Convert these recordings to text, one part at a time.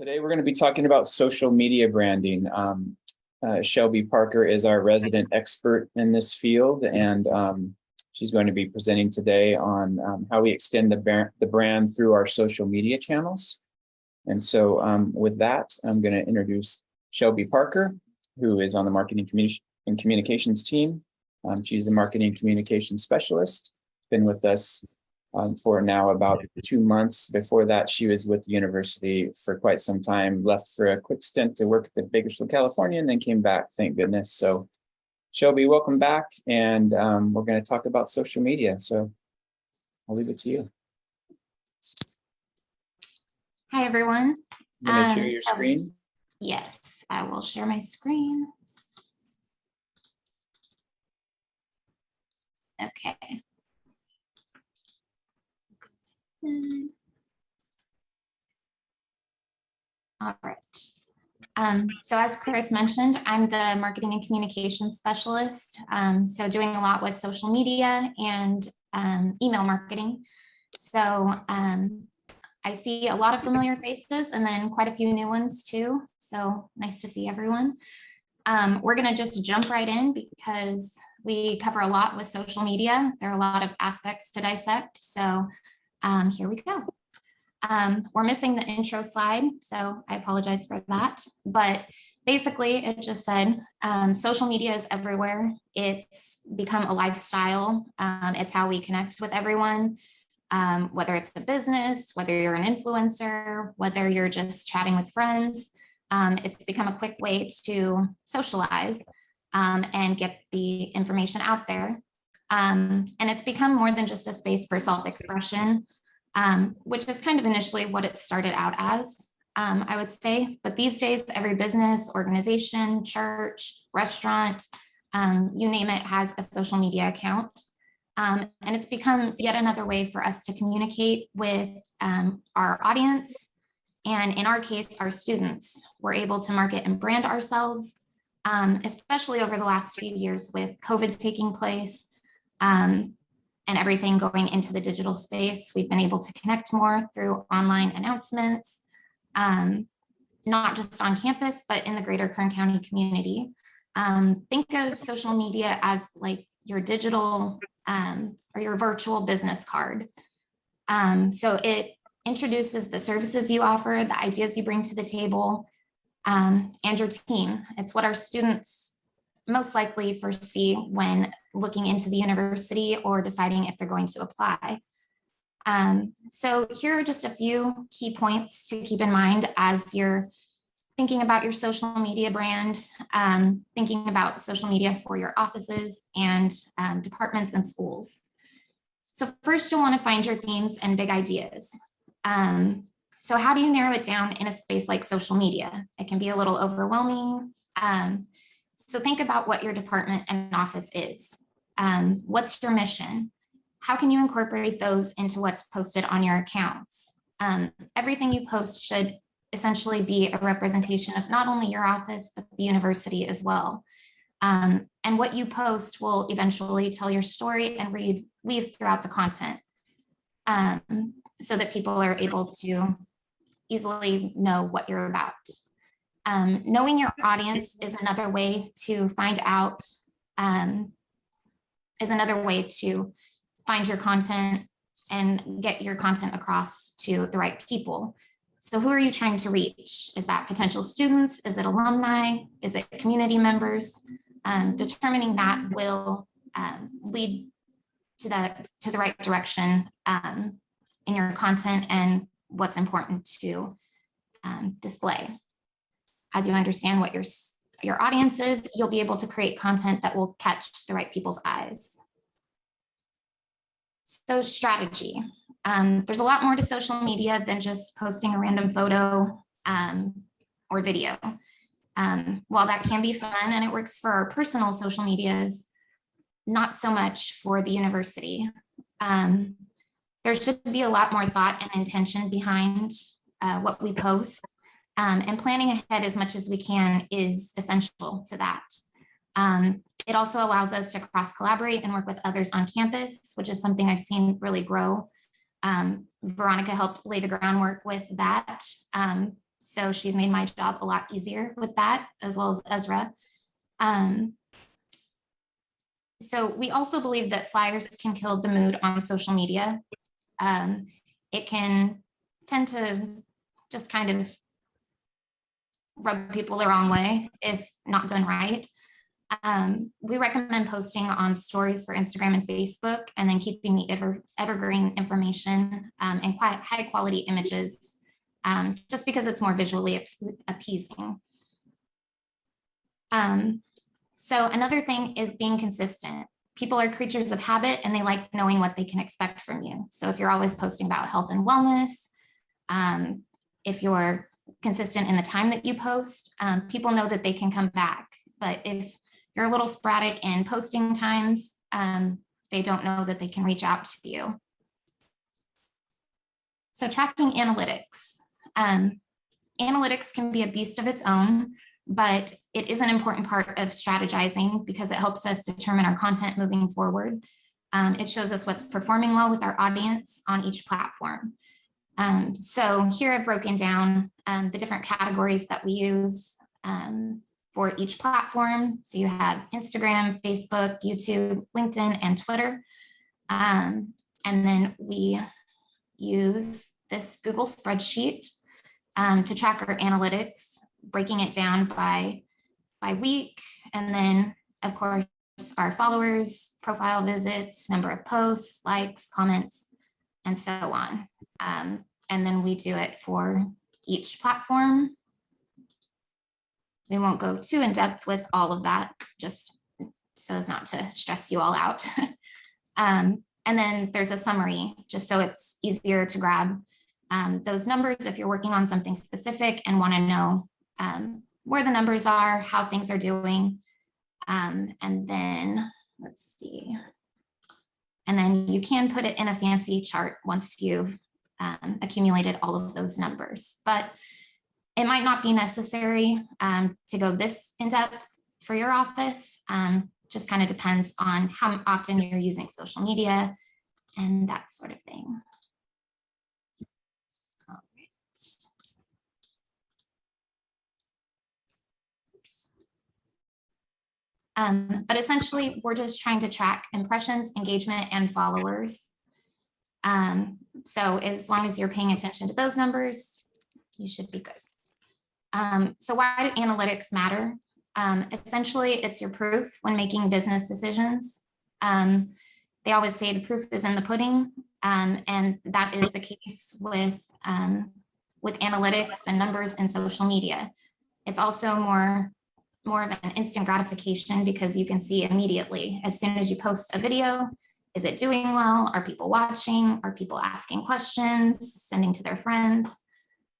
Today, we're going to be talking about social media branding. Shelby Parker is our resident expert in this field, and she's going to be presenting today on how we extend the brand through our social media channels. And so with that, I'm going to introduce Shelby Parker, who is on the marketing and communications team. She's the marketing communications specialist, been with us for now about 2 months. Before that, she was with the university for quite some time, left for a quick stint to work at Bakersfield, California, and then came back, thank goodness. So Shelby, welcome back. And we're going to talk about social media. So I'll leave it to you. Hi, everyone. You want to share your screen? Yes, I will share my screen. Okay. All right. So as Chris mentioned, I'm the marketing and communications specialist. So doing a lot with social media and email marketing. So I see a lot of familiar faces and then quite a few new ones too. So nice to see everyone. We're going to just jump right in because we cover a lot with social media. There are a lot of aspects to dissect. So here we go. We're missing the intro slide, so I apologize for that. But basically, it just said social media is everywhere. It's become a lifestyle. It's how we connect with everyone, whether it's a business, whether you're an influencer, whether you're just chatting with friends. It's become a quick way to socialize and get the information out there. And it's become more than just a space for self-expression. Which is kind of initially what it started out as, I would say. But these days, every business, organization, church, restaurant, you name it, has a social media account. And it's become yet another way for us to communicate with our audience. And in our case, our students. We're able to market and brand ourselves, especially over the last few years with COVID taking place. And everything going into the digital space. We've been able to connect more through online announcements, not just on campus, but in the greater Kern County community. Think of social media as like your digital or your virtual business card. So it introduces the services you offer, the ideas you bring to the table, and your team. It's what our students most likely foresee when looking into the university or deciding if they're going to apply. So here are just a few key points to keep in mind as you're thinking about your social media brand, thinking about social media for your offices and departments and schools. So first, you'll want to find your themes and big ideas. So how do you narrow it down in a space like social media? It can be a little overwhelming. So think about what your department and office is. What's your mission? How can you incorporate those into what's posted on your accounts? Everything you post should essentially be a representation of not only your office, but the university as well. And what you post will eventually tell your story and weave throughout the content so that people are able to easily know what you're about. Knowing your audience is another way to find out, find your content and get your content across to the right people. So who are you trying to reach? Is that potential students? Is it alumni? Is it community members? Determining that will lead to the right direction in your content and what's important to display. As you understand what your audience is, you'll be able to create content that will catch the right people's eyes. So strategy. There's a lot more to social media than just posting a random photo or video. While that can be fun and it works for our personal social medias, not so much for the university. There should be a lot more thought and intention behind what we post. And planning ahead as much as we can is essential to that. It also allows us to cross-collaborate and work with others on campus, which is something I've seen really grow. Veronica helped lay the groundwork with that. So she's made my job a lot easier with that, as well as Ezra. So we also believe that flyers can kill the mood on social media. It can tend to just kind of rub people the wrong way if not done right. We recommend posting on stories for Instagram and Facebook, and then keeping the evergreen information and high quality images, just because it's more visually appeasing. So another thing is being consistent. People are creatures of habit, and they like knowing what they can expect from you. So if you're always posting about health and wellness, if you're consistent in the time that you post, people know that they can come back. But if you're a little sporadic in posting times, they don't know that they can reach out to you. So tracking analytics. Analytics can be a beast of its own, but it is an important part of strategizing because it helps us determine our content moving forward. It shows us what's performing well with our audience on each platform. So here I've broken down the different categories that we use for each platform. So you have Instagram, Facebook, YouTube, LinkedIn, and Twitter. And then we use this Google spreadsheet to track our analytics, breaking it down by week. And then, of course, our followers, profile visits, number of posts, likes, comments, and so on. And then we do it for each platform. We won't go too in depth with all of that, just so as not to stress you all out. And then there's a summary, just so it's easier to grab those numbers if you're working on something specific and want to know where the numbers are, how things are doing. And then let's see. And then you can put it in a fancy chart once you've accumulated all of those numbers, but it might not be necessary to go this in depth for your office. Just kind of depends on how often you're using social media and that sort of thing. All right. But essentially, we're just trying to track impressions, engagement, and followers. So as long as you're paying attention to those numbers, you should be good. So why do analytics matter? Essentially, it's your proof when making business decisions. They always say the proof is in the pudding, and that is the case with analytics and numbers in social media. It's also more of an instant gratification because you can see immediately as soon as you post a video, is it doing well? Are people watching? Are people asking questions, sending to their friends?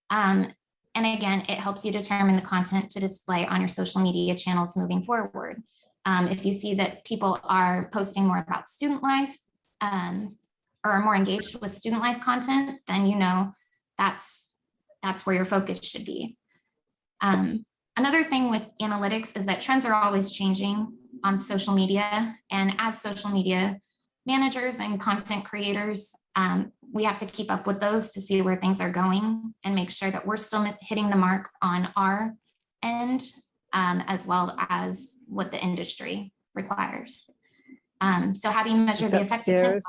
And again, it helps you determine the content to display on your social media channels moving forward. If you see that people are posting more about student life or are more engaged with student life content, then you know that's where your focus should be. Another thing with analytics is that trends are always changing on social media. And as social media managers and content creators, we have to keep up with those to see where things are going and make sure that we're still hitting the mark on our end, as well as what the industry requires. So how do you measure the effectiveness?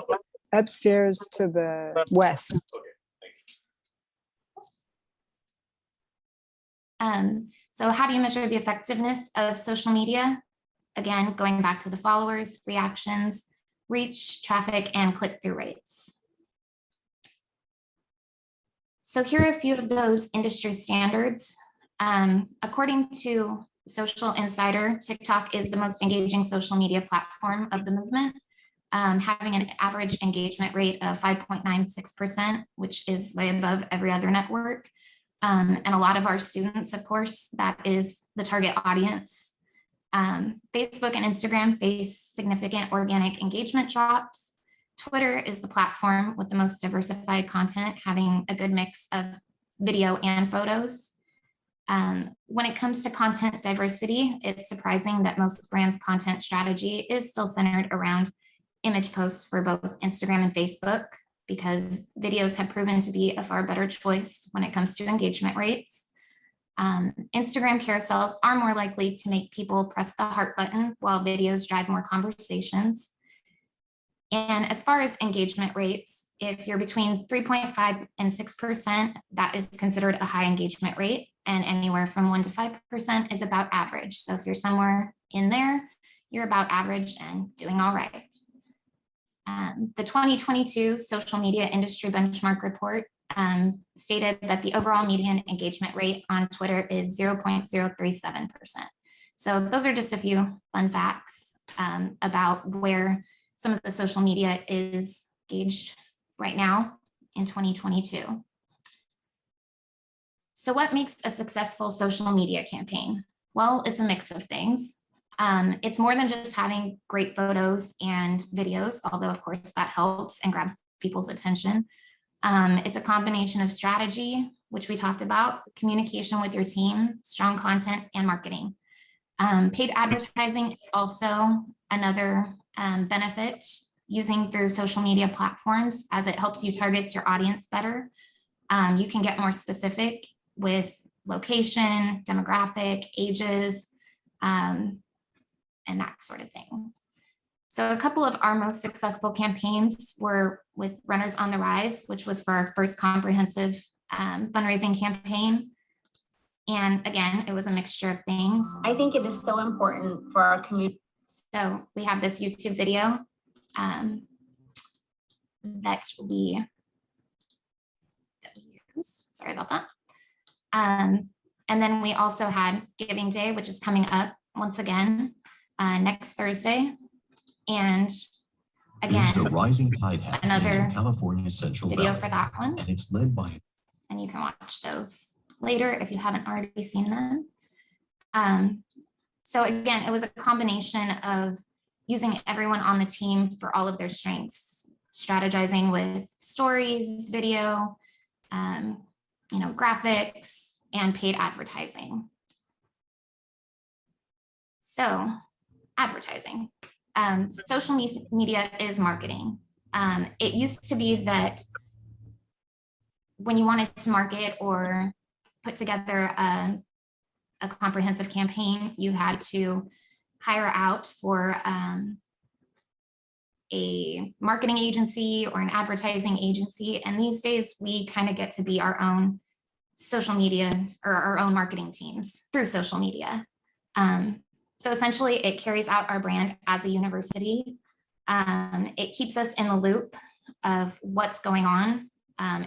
Upstairs to the west. So how do you measure the effectiveness of social media? Again, going back to the followers, reactions, reach, traffic, and click-through rates. So here are a few of those industry standards. According to Social Insider, TikTok is the most engaging social media platform of the movement, having an average engagement rate of 5.96%, which is way above every other network. And a lot of our students, of course, that is the target audience. Facebook and Instagram face significant organic engagement drops. Twitter is the platform with the most diversified content, having a good mix of video and photos. When it comes to content diversity, it's surprising that most brands' content strategy is still centered around image posts for both Instagram and Facebook, because videos have proven to be a far better choice when it comes to engagement rates. Instagram carousels are more likely to make people press the heart button, while videos drive more conversations. And as far as engagement rates, if you're between 3.5 and 6%, that is considered a high engagement rate, and anywhere from 1 to 5% is about average. So if you're somewhere in there, you're about average and doing all right. The 2022 Social Media Industry Benchmark Report stated that the overall median engagement rate on Twitter is 0.037%. So those are just a few fun facts about where some of the social media is gauged right now in 2022. So what makes a successful social media campaign? Well, it's a mix of things. It's more than just having great photos and videos, although of course that helps and grabs people's attention. It's a combination of strategy, which we talked about, communication with your team, strong content, and marketing. Paid advertising is also another benefit using through social media platforms, as it helps you target your audience better. You can get more specific with location, demographic, ages, and that sort of thing. So a couple of our most successful campaigns were with Runners on the Rise, which was for our first comprehensive fundraising campaign. And again, it was a mixture of things. I think it is so important for our community. So we have this YouTube video that we used. Sorry about that. And then we also had Giving Day, which is coming up once again next Thursday. And again, the rising tide happening another in California's Central video Valley, for that one. and it's led by And you can watch those later if you haven't already seen them. So again, it was a combination of using everyone on the team for all of their strengths, strategizing with stories, video, graphics, and paid advertising. So advertising. Social media is marketing. It used to be that when you wanted to market or put together a comprehensive campaign, you had to hire out for a marketing agency or an advertising agency. And these days we kind of get to be our own social media or our own marketing teams through social media. So essentially it carries out our brand as a university. It keeps us in the loop of what's going on.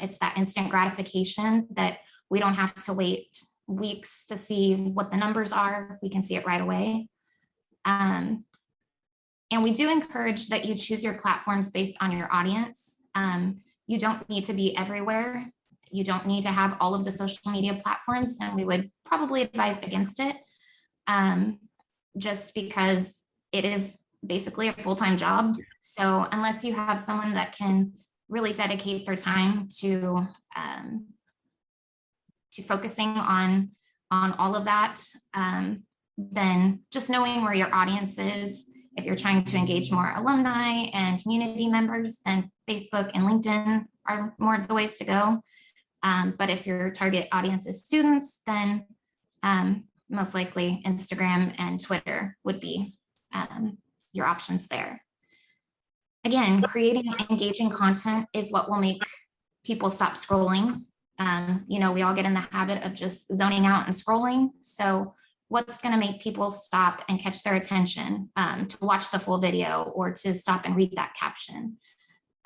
It's that instant gratification that we don't have to wait weeks to see what the numbers are. We can see it right away. And we do encourage that you choose your platforms based on your audience. You don't need to be everywhere. You don't need to have all of the social media platforms, and we would probably advise against it, just because it is basically a full-time job. So unless you have someone that can really dedicate their time to focusing on all of that, then just knowing where your audience is. If you're trying to engage more alumni and community members, then Facebook and LinkedIn are more of the ways to go. But if your target audience is students, then most likely Instagram and Twitter would be your options there. Again, creating engaging content is what will make people stop scrolling. We all get in the habit of just zoning out and scrolling. So what's going to make people stop and catch their attention to watch the full video or to stop and read that caption?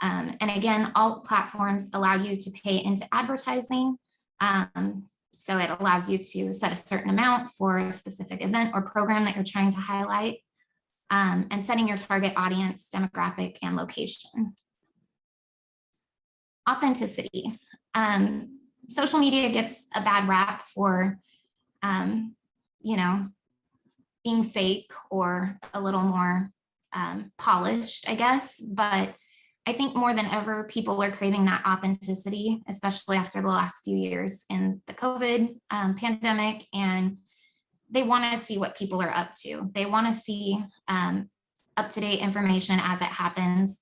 And again, all platforms allow you to pay into advertising. So it allows you to set a certain amount for a specific event or program that you're trying to highlight, and setting your target audience, demographic, and location. Authenticity. Social media gets a bad rap for, being fake or a little more polished, I guess. But I think more than ever, people are craving that authenticity, especially after the last few years in the COVID pandemic. And they want to see what people are up to. They want to see up-to-date information as it happens.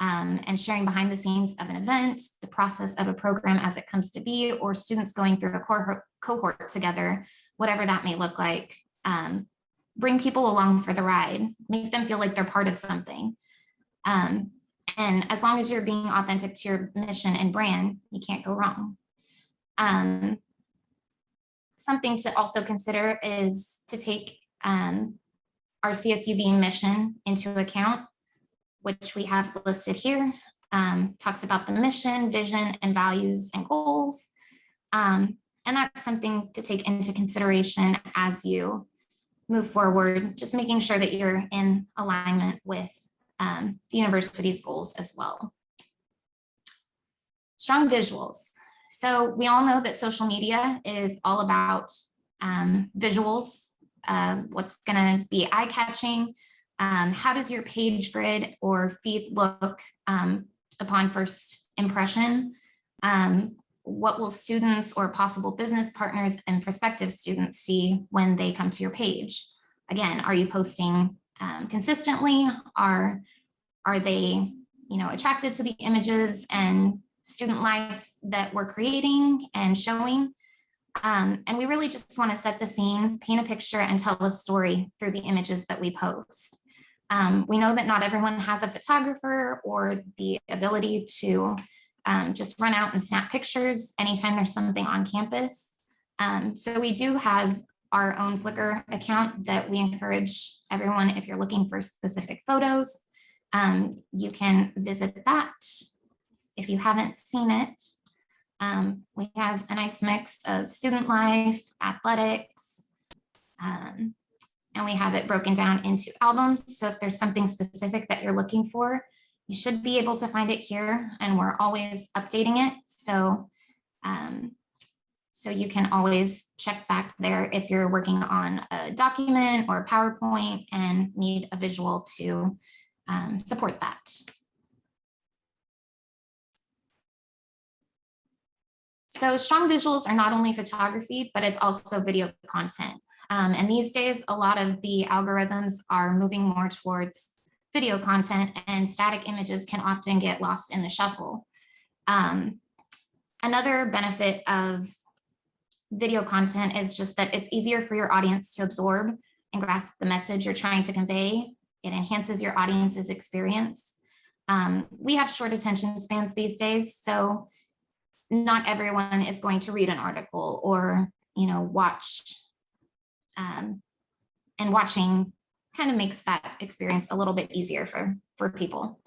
and sharing behind the scenes of an event, the process of a program as it comes to be, or students going through a cohort together, whatever that may look like. Bring people along for the ride, make them feel like they're part of something. And as long as you're being authentic to your mission and brand, you can't go wrong. Something to also consider is to take our CSUB mission into account, which we have listed here. Talks about the mission, vision, and values and goals. And that's something to take into consideration as you move forward, just making sure that you're in alignment with the university's goals as well. Strong visuals. So we all know that social media is all about visuals, what's gonna be eye-catching. How does your page grid or feed look upon first impression? What will students or possible business partners and prospective students see when they come to your page? Again, are you posting consistently? Are they, attracted to the images and student life that we're creating and showing? And we really just want to set the scene, paint a picture, and tell a story through the images that we post. We know that not everyone has a photographer or the ability to just run out and snap pictures anytime there's something on campus. So we do have our own Flickr account that we encourage everyone, if you're looking for specific photos, you can visit that if you haven't seen it. We have a nice mix of student life, athletics, and we have it broken down into albums. So if there's something specific that you're looking for, you should be able to find it here, and we're always updating it. So, so you can always check back there if you're working on a document or a PowerPoint and need a visual to support that. So strong visuals are not only photography, but it's also video content. And these days, a lot of the algorithms are moving more towards video content, and static images can often get lost in the shuffle. Another benefit of video content is just that it's easier for your audience to absorb and grasp the message you're trying to convey. It enhances your audience's experience. We have short attention spans these days, so not everyone is going to read an article or, watch. And watching kind of makes that experience a little bit easier for people.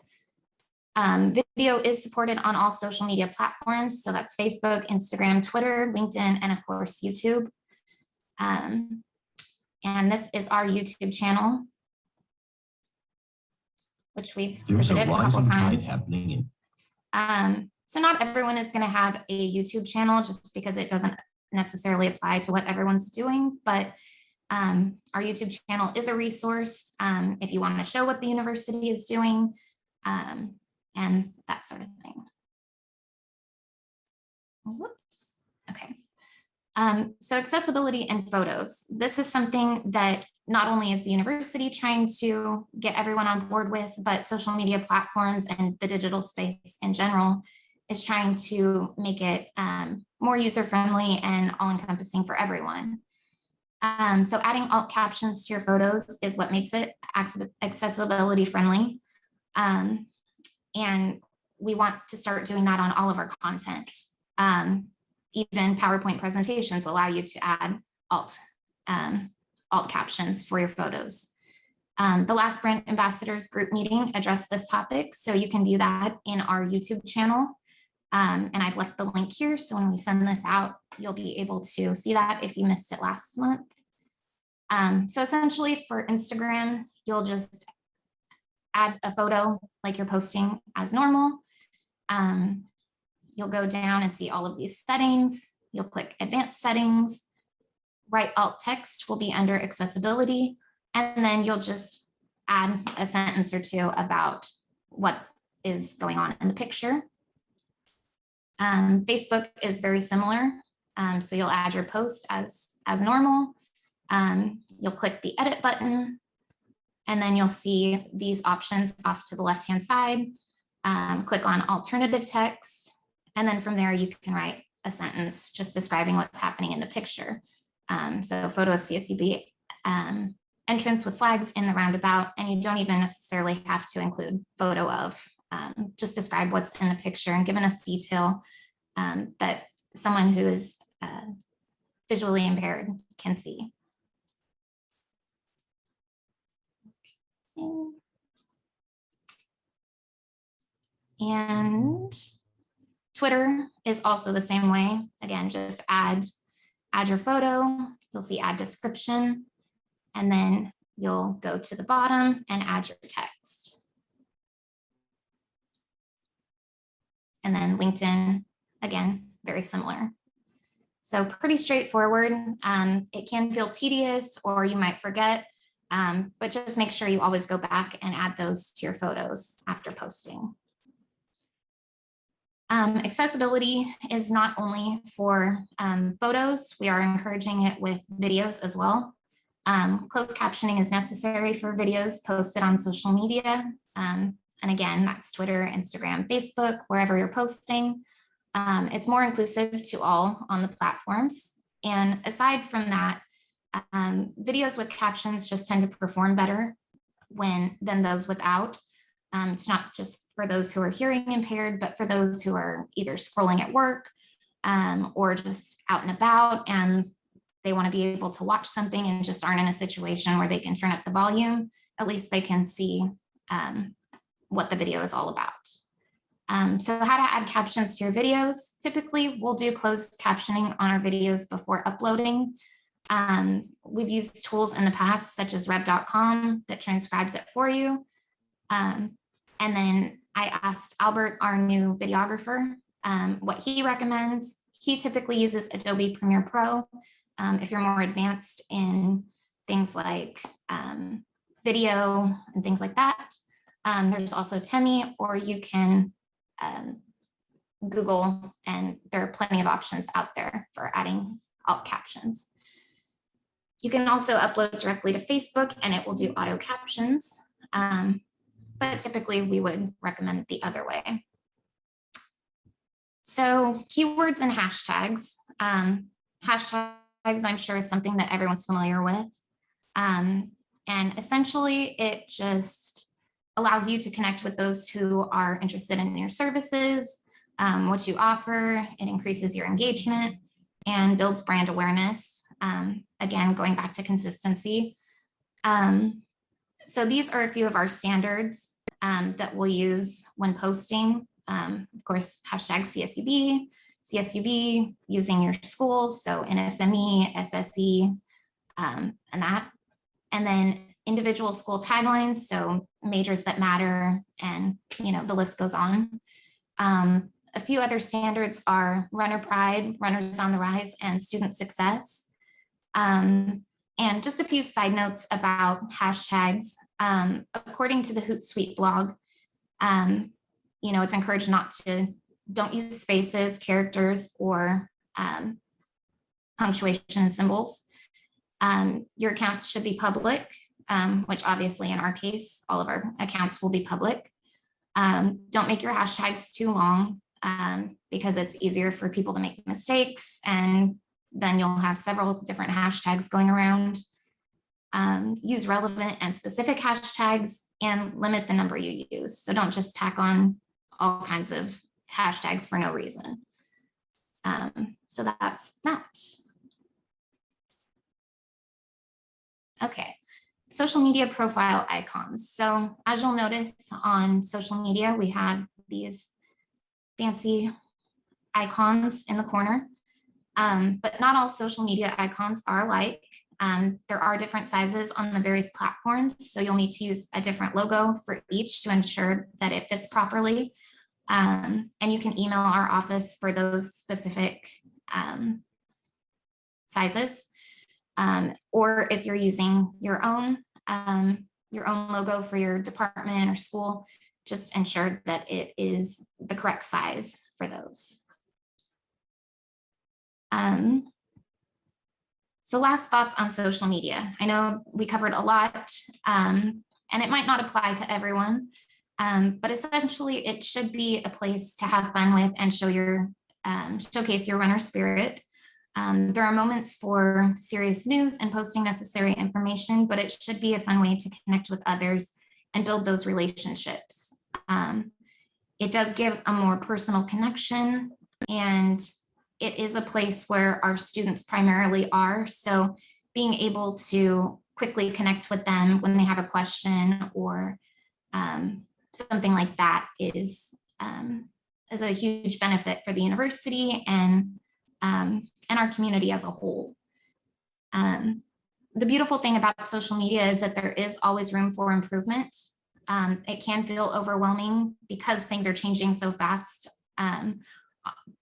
Video is supported on all social media platforms. So that's Facebook, Instagram, Twitter, LinkedIn, and of course, YouTube. And this is our YouTube channel, which we've There's a visited a couple rising tide times. happening So not everyone is going to have a YouTube channel just because it doesn't necessarily apply to what everyone's doing, but our YouTube channel is a resource if you want to show what the university is doing and that sort of thing. Whoops. Okay. So accessibility and photos. This is something that not only is the university trying to get everyone on board with, but social media platforms and the digital space in general is trying to make it more user-friendly and all-encompassing for everyone. So adding alt captions to your photos is what makes it accessibility friendly. And we want to start doing that on all of our content. Even PowerPoint presentations allow you to add alt captions for your photos. The last brand ambassadors group meeting addressed this topic, so you can view that in our YouTube channel. And I've left the link here, so when we send this out, you'll be able to see that if you missed it last month. So essentially for Instagram, you'll just add a photo like you're posting as normal. You'll go down and see all of these settings. You'll click advanced settings. Write alt text will be under accessibility. And then you'll just add a sentence or two about what is going on in the picture. Facebook is very similar. So you'll add your post as normal. You'll click the edit button, and then you'll see these options off to the left-hand side. click on alternative text, and then from there you can write a sentence just describing what's happening in the picture. So photo of CSUB entrance with flags in the roundabout, and you don't even necessarily have to include photo of, just describe what's in the picture and give enough detail that someone who is visually impaired can see. And Twitter is also the same way. Again, just add your photo, you'll see add description, and then you'll go to the bottom and add your text. And then LinkedIn, again, very similar. So pretty straightforward. It can feel tedious or you might forget, but just make sure you always go back and add those to your photos after posting. Accessibility is not only for photos, we are encouraging it with videos as well. Closed captioning is necessary for videos posted on social media. And again, that's Twitter, Instagram, Facebook, wherever you're posting. It's more inclusive to all on the platforms. And aside from that, videos with captions just tend to perform better than those without. It's not just for those who are hearing impaired, but for those who are either scrolling at work or just out and about and they want to be able to watch something and just aren't in a situation where they can turn up the volume. At least they can see what the video is all about. So how to add captions to your videos. Typically, we'll do closed captioning on our videos before uploading. We've used tools in the past, such as rev.com, that transcribes it for you. And then I asked Albert, our new videographer, what he recommends. He typically uses Adobe Premiere Pro. If you're more advanced in things like video and things like that, there's also Temi, or you can Google, and there are plenty of options out there for adding alt captions. You can also upload directly to Facebook and it will do auto captions. But typically we would recommend the other way. So keywords and hashtags. Hashtags, I'm sure, is something that everyone's familiar with. And essentially it just allows you to connect with those who are interested in your services, what you offer. It increases your engagement and builds brand awareness. Again, going back to consistency. So these are a few of our standards that we'll use when posting. Of course, hashtag CSUB, CSUB, using your schools, so NSME, SSE, and that. And then individual school taglines, so majors that matter, and the list goes on. A few other standards are runner pride, runners on the rise, and student success. And just a few side notes about hashtags. According to the Hootsuite blog, it's encouraged don't use spaces, characters, or punctuation symbols. Your accounts should be public, which obviously in our case, all of our accounts will be public. Don't make your hashtags too long because it's easier for people to make mistakes, and then you'll have several different hashtags going around. Use relevant and specific hashtags and limit the number you use. So don't just tack on all kinds of hashtags for no reason. So that's that. Okay, social media profile icons. So as you'll notice on social media, we have these fancy icons in the corner, but not all social media icons are alike. There are different sizes on the various platforms, so you'll need to use a different logo for each to ensure that it fits properly. And you can email our office for those specific sizes. Or if you're using your own logo for your department or school, just ensure that it is the correct size for those. So last thoughts on social media. I know we covered a lot, and it might not apply to everyone, But essentially, it should be a place to have fun with and showcase your runner spirit. There are moments for serious news and posting necessary information, but it should be a fun way to connect with others and build those relationships. It does give a more personal connection, and it is a place where our students primarily are. So being able to quickly connect with them when they have a question or something like that is a huge benefit for the university and our community as a whole. The beautiful thing about social media is that there is always room for improvement. It can feel overwhelming because things are changing so fast,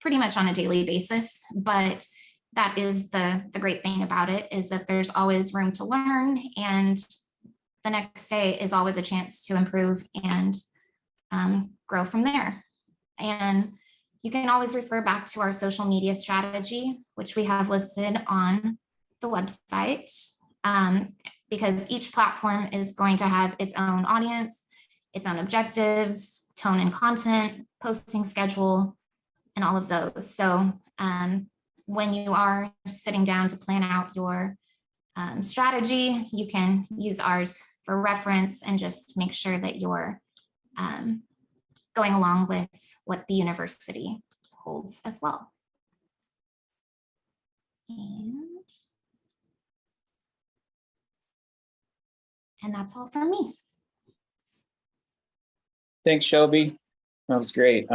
pretty much on a daily basis, but that is the great thing about it, is that there's always room to learn, and the next day is always a chance to improve and grow from there. And you can always refer back to our social media strategy, which we have listed on the website, because each platform is going to have its own audience, its own objectives, tone and content, posting schedule, and all of those. So when you are sitting down to plan out your strategy, you can use ours for reference and just make sure that you're going along with what the university holds as well. And that's all from me. Thanks, Shelby. That was great.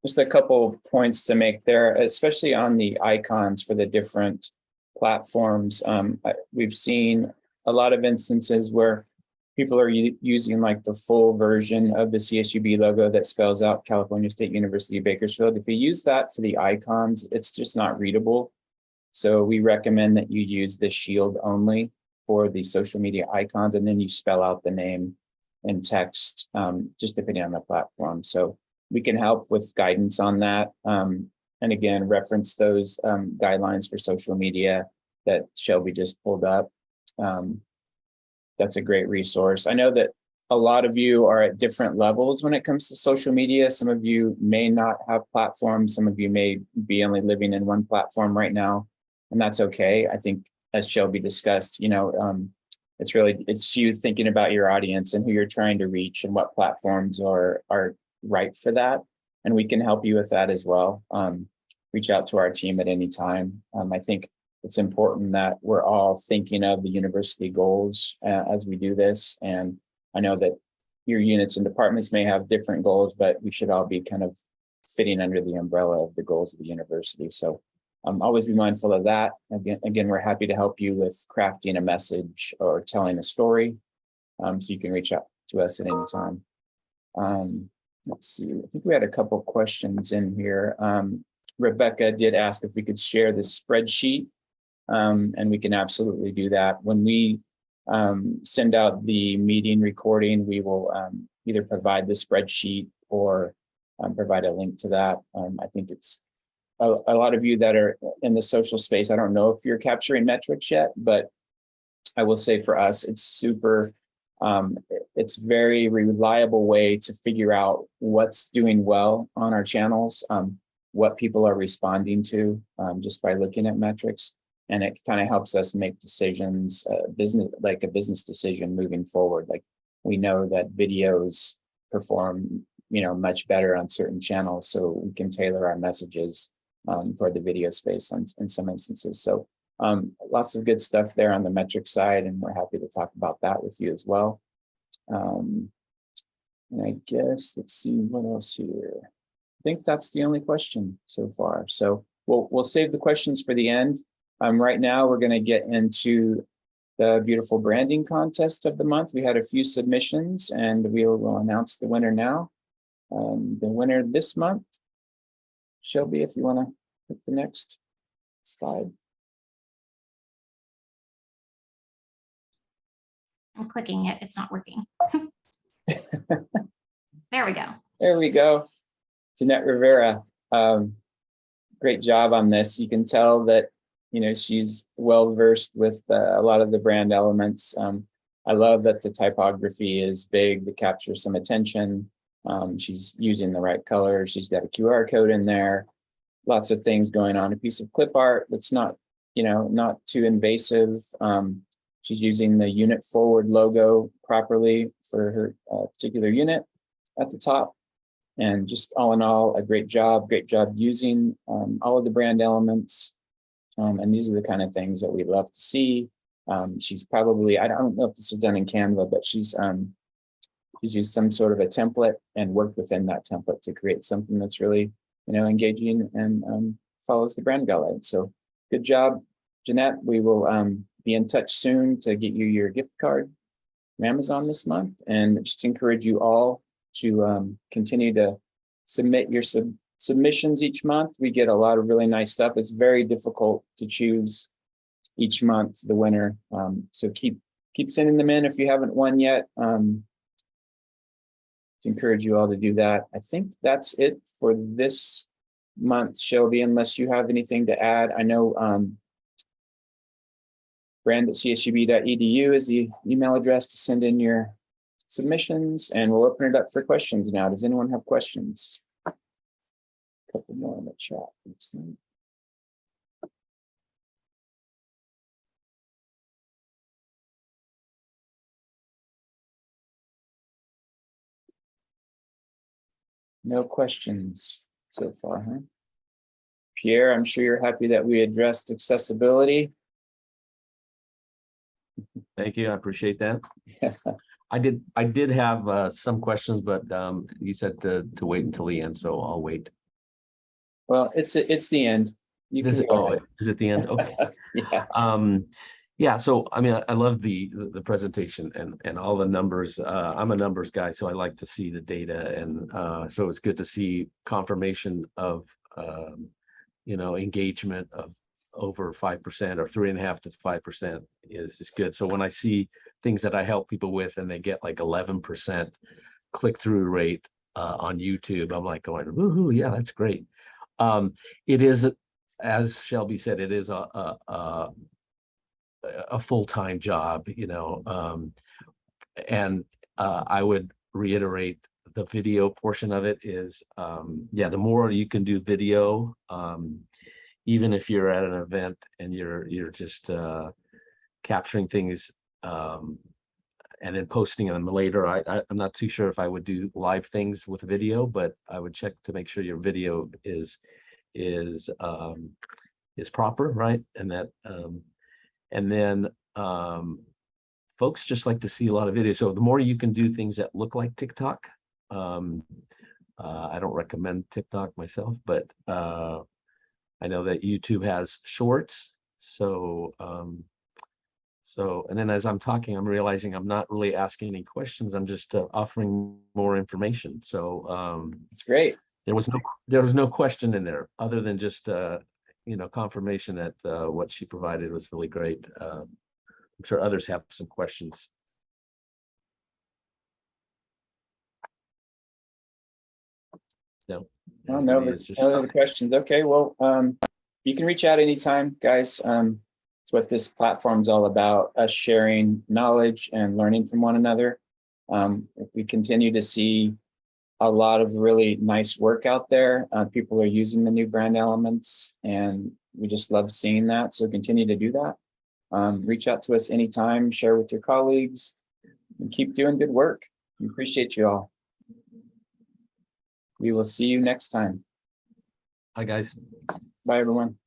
Just a couple points to make there, especially on the icons for the different platforms. We've seen a lot of instances where people are using like the full version of the CSUB logo that spells out California State University, Bakersfield. If you use that for the icons, it's just not readable. So we recommend that you use the shield only for the social media icons, and then you spell out the name in text, just depending on the platform. So we can help with guidance on that. And again, reference those guidelines for social media that Shelby just pulled up. That's a great resource. I know that a lot of you are at different levels when it comes to social media. Some of you may not have platforms. Some of you may be only living in one platform right now, and that's okay. I think, as Shelby discussed, it's you thinking about your audience and who you're trying to reach and what platforms are right for that. And we can help you with that as well. Reach out to our team at any time. I think it's important that we're all thinking of the university goals as we do this. And I know that your units and departments may have different goals, but we should all be kind of fitting under the umbrella of the goals of the university. So always be mindful of that. Again, we're happy to help you with crafting a message or telling a story. So you can reach out to us at any time. Let's see, I think we had a couple of questions in here. Rebecca did ask if we could share the spreadsheet, and we can absolutely do that. When we send out the meeting recording, we will either provide the spreadsheet or provide a link to that. I think it's a lot of you that are in the social space. I don't know if you're capturing metrics yet, but I will say for us, it's super, it's very reliable way to figure out what's doing well on our channels, what people are responding to just by looking at metrics. And it kind of helps us make decisions, like a business decision moving forward. Like we know that videos perform, much better on certain channels, so we can tailor our messages for the video space in some instances. So lots of good stuff there on the metric side, and we're happy to talk about that with you as well. And I guess, let's see what else here. I think that's the only question so far. So we'll save the questions for the end. Right now, we're going to get into the beautiful branding contest of the month. We had a few submissions, and we will announce the winner now. The winner this month, Shelby, if you want to hit the next slide. I'm clicking it. It's not working. There we go. There we go. Jeanette Rivera. Great job on this. You can tell that she's well versed with a lot of the brand elements. I love that the typography is big to capture some attention. She's using the right color. She's got a QR code in there. Lots of things going on. A piece of clip art that's not, not too invasive. She's using the unit forward logo properly for her particular unit at the top. And just all in all, a great job using all of the brand elements. And these are the kind of things that we love to see. She's probably, I don't know if this was done in Canva, but she's used some sort of a template and worked within that template to create something that's really, engaging and follows the brand guidelines. So good job, Jeanette. We will be in touch soon to get you your gift card from Amazon this month, and just encourage you all to continue to submit your submissions each month. We get a lot of really nice stuff. It's very difficult to choose each month the winner. So keep sending them in if you haven't won yet. To encourage you all to do that. I think that's it for this month, Shelby, unless you have anything to add. I know brand@csub.edu is the email address to send in your submissions, and we'll open it up for questions now. Does anyone have questions? A couple more in the chat. No questions so far, huh? Pierre, I'm sure you're happy that we addressed accessibility. Thank you. I appreciate that. I did have some questions, but you said to wait until the end, so I'll wait. Well, it's the end. You Is can it, go ahead. is it the end? Okay. Yeah. Yeah, so I mean, I love the presentation and all the numbers. I'm a numbers guy, so I like to see the data, and so it's good to see confirmation of engagement of over 5% or 3.5% to 5% is good. So when I see things that I help people with and they get like 11% click-through rate on YouTube, I'm like going, woohoo, yeah, that's great. It is, as Shelby said, it is a full-time job, and I would reiterate the video portion of it is, the more you can do video, even if you're at an event and you're just capturing things and then posting them later. I'm not too sure if I would do live things with video, but I would check to make sure your video is proper, right? And that and then folks just like to see a lot of videos. So the more you can do things that look like TikTok, I don't recommend TikTok myself, but I know that YouTube has shorts. So and then as I'm talking, I'm realizing I'm not really asking any questions. I'm just offering more information. So It's great. There was no question in there other than just confirmation that what she provided was really great. I'm sure others have some questions. No, No everybody is just other questions. Okay, well, you can reach out anytime, guys. It's what this platform's all about, us sharing knowledge and learning from one another. If we continue to see a lot of really nice work out there, people are using the new brand elements, and we just love seeing that. So continue to do that. Reach out to us anytime, share with your colleagues, and keep doing good work. We appreciate you all. We will see you next time. Hi, guys. Bye, everyone.